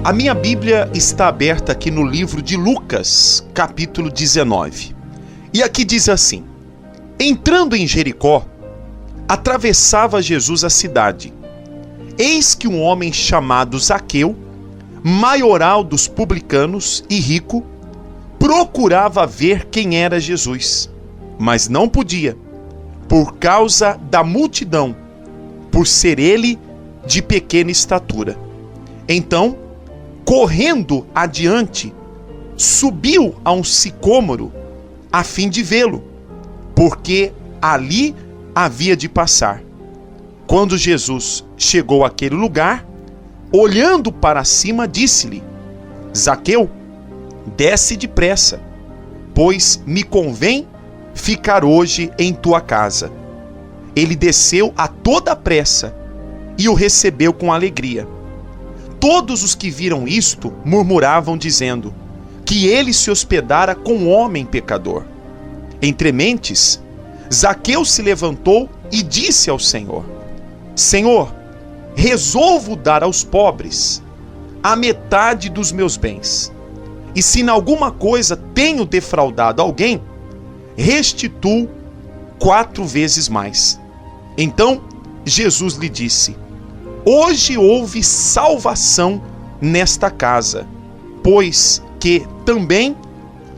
A minha Bíblia está aberta aqui no livro de Lucas, capítulo 19. E aqui diz assim: entrando em Jericó, atravessava Jesus a cidade. Eis que um homem chamado Zaqueu, maioral dos publicanos e rico, procurava ver quem era Jesus, mas não podia, por causa da multidão, por ser ele de pequena estatura. Então, correndo adiante, subiu a um sicômoro a fim de vê-lo, porque ali havia de passar. Quando Jesus chegou àquele lugar, olhando para cima, disse-lhe: Zaqueu, desce depressa, pois me convém ficar hoje em tua casa. Ele desceu a toda pressa e o recebeu com alegria. Todos os que viram isto murmuravam, dizendo que ele se hospedara com um homem pecador. Entre mentes, Zaqueu se levantou e disse ao Senhor: Senhor, resolvo dar aos pobres a metade dos meus bens. E se em alguma coisa tenho defraudado alguém, restituo 4 vezes mais. Então Jesus lhe disse: hoje houve salvação nesta casa, pois que também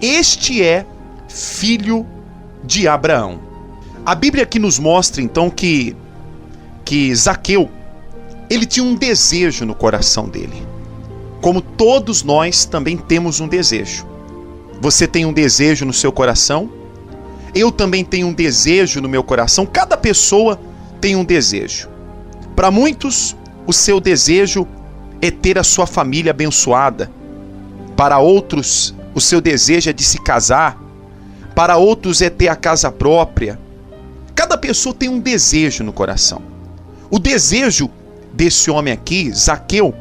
este é filho de Abraão. A Bíblia aqui nos mostra então que Zaqueu, ele tinha um desejo no coração dele. Como todos nós também temos um desejo. Você tem um desejo no seu coração, eu também tenho um desejo no meu coração, cada pessoa tem um desejo. Para muitos, o seu desejo é ter a sua família abençoada. Para outros, o seu desejo é de se casar. Para outros é ter a casa própria. Cada pessoa tem um desejo no coração. O desejo desse homem aqui, Zaqueu,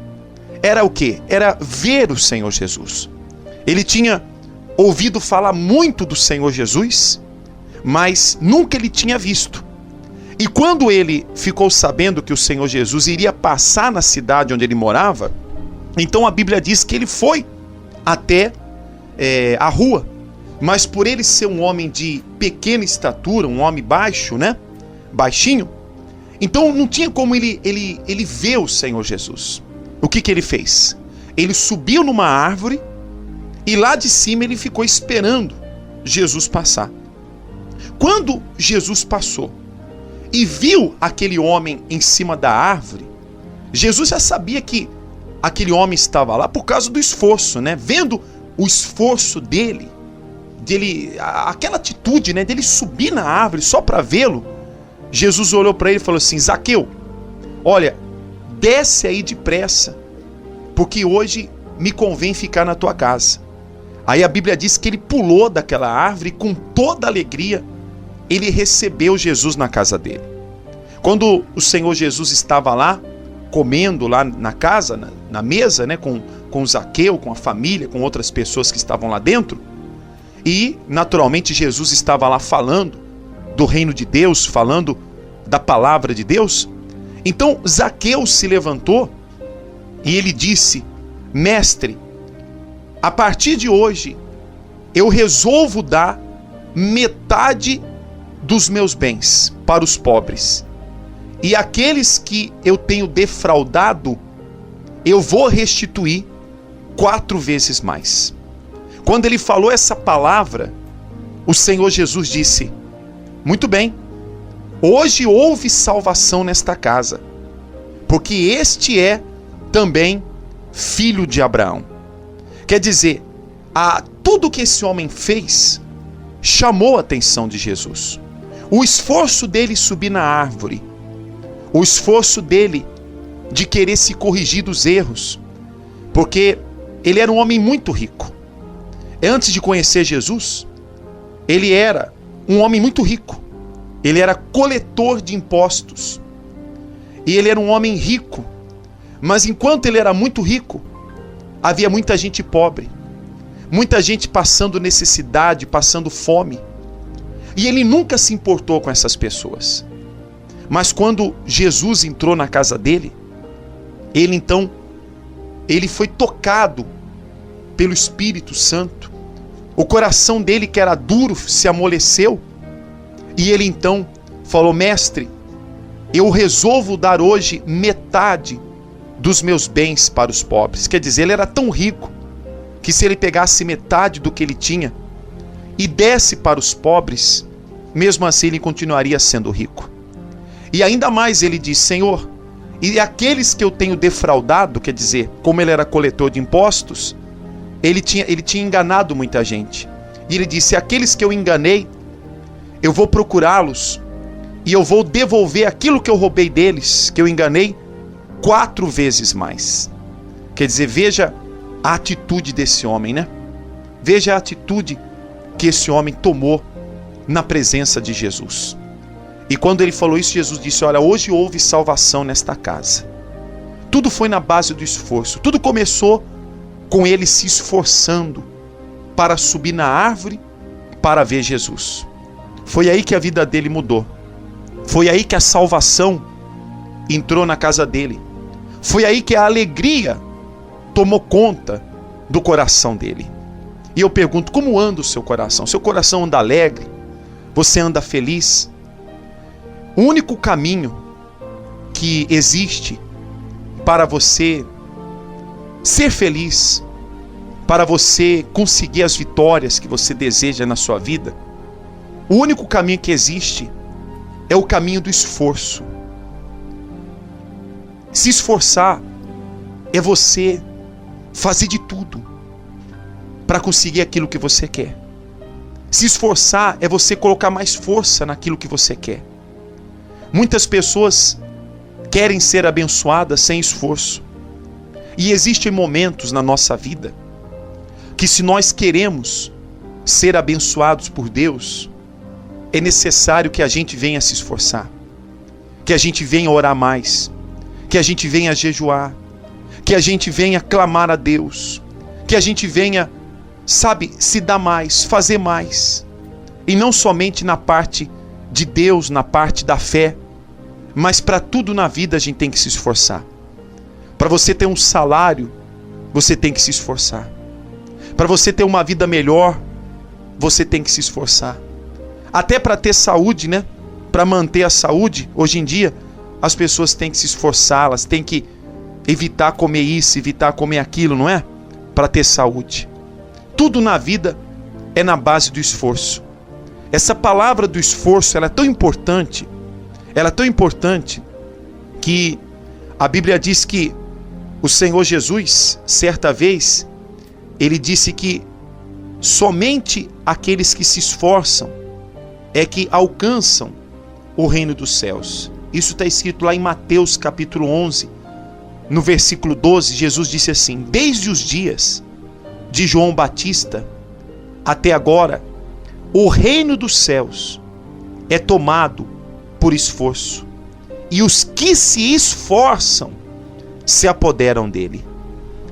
era o quê? Era ver o Senhor Jesus. Ele tinha ouvido falar muito do Senhor Jesus, mas nunca ele tinha visto. E quando ele ficou sabendo que o Senhor Jesus iria passar na cidade onde ele morava, então a Bíblia diz que ele foi até a rua. Mas por ele ser um homem de pequena estatura, um homem baixo, né? Baixinho, então não tinha como ele ver o Senhor Jesus. O que ele fez? Ele subiu numa árvore e lá de cima ele ficou esperando Jesus passar. Quando Jesus passou e viu aquele homem em cima da árvore, Jesus já sabia que aquele homem estava lá por causa do esforço, né? Vendo o esforço dele, aquela atitude, né, dele subir na árvore só para vê-lo, Jesus olhou para ele e falou assim: Zaqueu, olha, desce aí depressa, porque hoje me convém ficar na tua casa. Aí a Bíblia diz que ele pulou daquela árvore e com toda alegria ele recebeu Jesus na casa dele. Quando o Senhor Jesus estava lá, comendo lá na casa, na mesa, né, com Zaqueu, com a família, com outras pessoas que estavam lá dentro, e naturalmente Jesus estava lá falando do reino de Deus, falando da palavra de Deus. Então Zaqueu se levantou e ele disse: Mestre, a partir de hoje eu resolvo dar metade dos meus bens para os pobres, e aqueles que eu tenho defraudado eu vou restituir 4 vezes mais. Quando ele falou essa palavra, o Senhor Jesus disse: muito bem, hoje houve salvação nesta casa, porque este é também filho de Abraão. Quer dizer, tudo que esse homem fez chamou a atenção de Jesus. O esforço dele subir na árvore, o esforço dele de querer se corrigir dos erros, porque ele era um homem muito rico. Antes de conhecer Jesus, ele era um homem muito rico. Ele era coletor de impostos. E ele era um homem rico. Mas enquanto ele era muito rico, havia muita gente pobre. Muita gente passando necessidade, passando fome. E ele nunca se importou com essas pessoas. Mas quando Jesus entrou na casa dele, ele então ele foi tocado pelo Espírito Santo. O coração dele, que era duro, se amoleceu. E ele então falou: mestre, eu resolvo dar hoje metade dos meus bens para os pobres. Quer dizer, ele era tão rico que se ele pegasse metade do que ele tinha e desse para os pobres, mesmo assim ele continuaria sendo rico. E ainda mais ele diz: Senhor, e aqueles que eu tenho defraudado, quer dizer, como ele era coletor de impostos, ele tinha enganado muita gente. E ele disse: aqueles que eu enganei, eu vou procurá-los e eu vou devolver aquilo que eu roubei deles, que eu enganei, 4 vezes mais. Quer dizer, veja a atitude desse homem, né? Veja a atitude que esse homem tomou na presença de Jesus. E quando ele falou isso, Jesus disse: olha, hoje houve salvação nesta casa. Tudo foi na base do esforço. Tudo começou com ele se esforçando para subir na árvore para ver Jesus. Foi aí que a vida dele mudou. Foi aí que a salvação entrou na casa dele. Foi aí que a alegria tomou conta do coração dele. E eu pergunto: como anda o seu coração? Seu coração anda alegre? Você anda feliz? O único caminho que existe para você ser feliz, para você conseguir as vitórias que você deseja na sua vida, o único caminho que existe é o caminho do esforço. Se esforçar é você fazer de tudo para conseguir aquilo que você quer. Se esforçar é você colocar mais força naquilo que você quer. Muitas pessoas querem ser abençoadas sem esforço. E existem momentos na nossa vida que, se nós queremos ser abençoados por Deus, é necessário que a gente venha se esforçar, que a gente venha orar mais, que a gente venha jejuar, que a gente venha clamar a Deus, que a gente venha, se dar mais, fazer mais. E não somente na parte de Deus, na parte da fé, mas para tudo na vida a gente tem que se esforçar. Para você ter um salário, você tem que se esforçar. Para você ter uma vida melhor, você tem que se esforçar. Até para ter saúde, né? Para manter a saúde, hoje em dia, as pessoas têm que se esforçar, elas têm que evitar comer isso, evitar comer aquilo, não é? Para ter saúde. Tudo na vida é na base do esforço. Essa palavra do esforço, ela é tão importante, que a Bíblia diz que o Senhor Jesus, certa vez, ele disse que somente aqueles que se esforçam é que alcançam o reino dos céus. Isso está escrito lá em Mateus capítulo 11, no versículo 12, Jesus disse assim: desde os dias de João Batista até agora, o reino dos céus é tomado por esforço, e os que se esforçam se apoderam dele.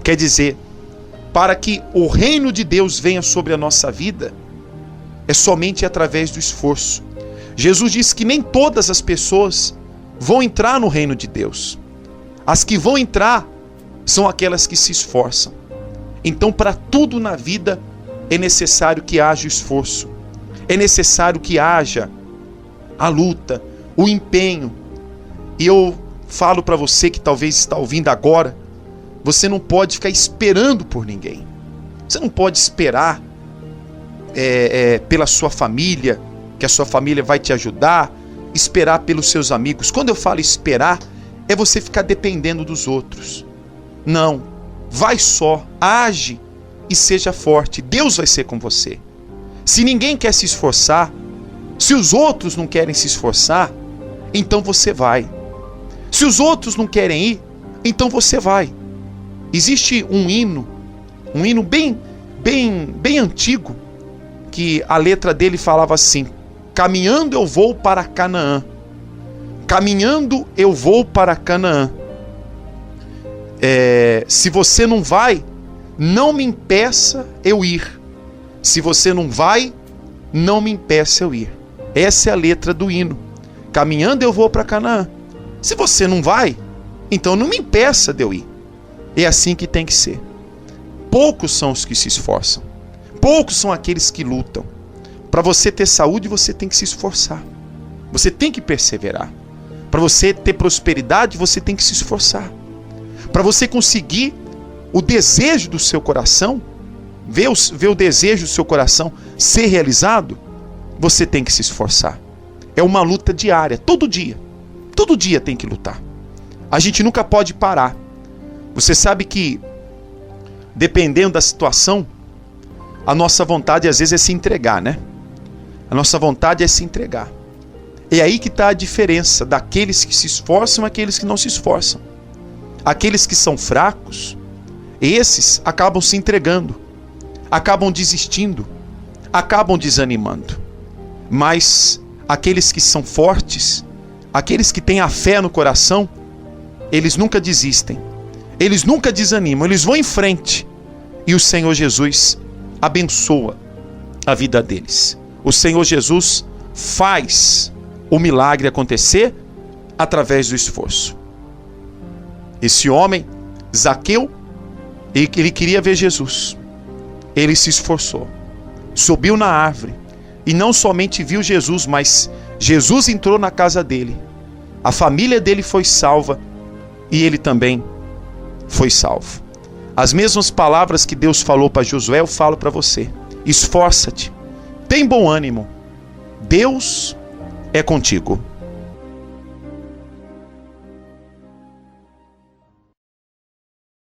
Quer dizer, para que o reino de Deus venha sobre a nossa vida, é somente através do esforço. Jesus disse que nem todas as pessoas vão entrar no reino de Deus. As que vão entrar são aquelas que se esforçam. Então, para tudo na vida é necessário que haja esforço. É necessário que haja a luta, o empenho. E eu falo para você que talvez está ouvindo agora, você não pode ficar esperando por ninguém. Você não pode esperar pela sua família, que a sua família vai te ajudar, esperar pelos seus amigos. Quando eu falo esperar, é você ficar dependendo dos outros. Não, vai só, age e seja forte. Deus vai ser com você. Se ninguém quer se esforçar, se os outros não querem se esforçar, então você vai. Se os outros não querem ir, então você vai. Existe um hino bem antigo, que a letra dele falava assim: caminhando eu vou para Canaã. Caminhando eu vou para Canaã. Se você não vai, não me impeça eu ir. Se você não vai, não me impeça eu ir. Essa é a letra do hino. Caminhando eu vou para Canaã. Se você não vai, então não me impeça de eu ir. É assim que tem que ser. Poucos são os que se esforçam. Poucos são aqueles que lutam. Para você ter saúde, você tem que se esforçar. Você tem que perseverar. Para você ter prosperidade, você tem que se esforçar. Para você conseguir o desejo do seu coração, ver o desejo do seu coração ser realizado, você tem que se esforçar. É uma luta diária, todo dia. Todo dia tem que lutar. A gente nunca pode parar. Você sabe que, dependendo da situação, a nossa vontade às vezes é se entregar, né? A nossa vontade é se entregar. É aí que está a diferença daqueles que se esforçam e aqueles que não se esforçam. Aqueles que são fracos, esses acabam se entregando, acabam desistindo, acabam desanimando. Mas aqueles que são fortes, aqueles que têm a fé no coração, eles nunca desistem, eles nunca desanimam, eles vão em frente. E o Senhor Jesus abençoa a vida deles. O Senhor Jesus faz o milagre acontecer através do esforço. Esse homem, Zaqueu, ele queria ver Jesus. Ele se esforçou, subiu na árvore e não somente viu Jesus, mas Jesus entrou na casa dele. A família dele foi salva e ele também foi salvo. As mesmas palavras que Deus falou para Josué, eu falo para você. Esforça-te, tem bom ânimo. Deus é contigo.